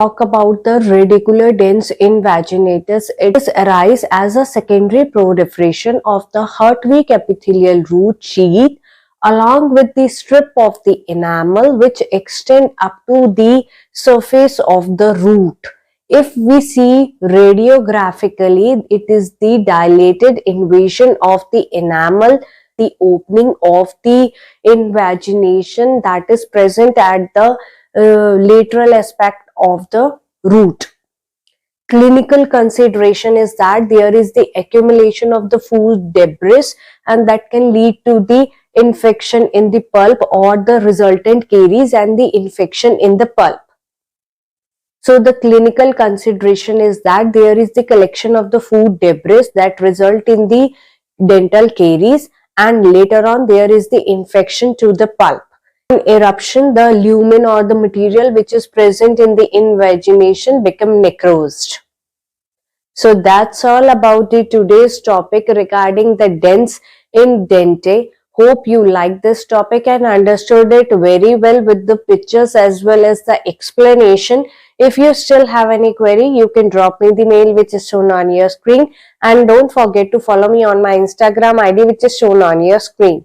Talk about the radicular dens invaginatus. It arises as a secondary proliferation of the heart-weak epithelial root sheath along with the strip of the enamel which extend up to the surface of the root. If we see radiographically, it is the dilated invasion of the enamel, the opening of the invagination that is present at the lateral aspect of the root. Clinical consideration is that there is the accumulation of the food debris and that can lead to the infection in the pulp or the resultant caries and the infection in the pulp. So the clinical consideration is that there is the collection of the food debris that result in the dental caries, and later on there is the infection to the pulp. In eruption, the lumen or the material which is present in the invagination become necrosed. So that's all about the today's topic regarding the dens in dente. Hope you liked this topic and understood it very well with the pictures as well as the explanation. If you still have any query, you can drop me the mail which is shown on your screen, and don't forget to follow me on my Instagram ID which is shown on your screen.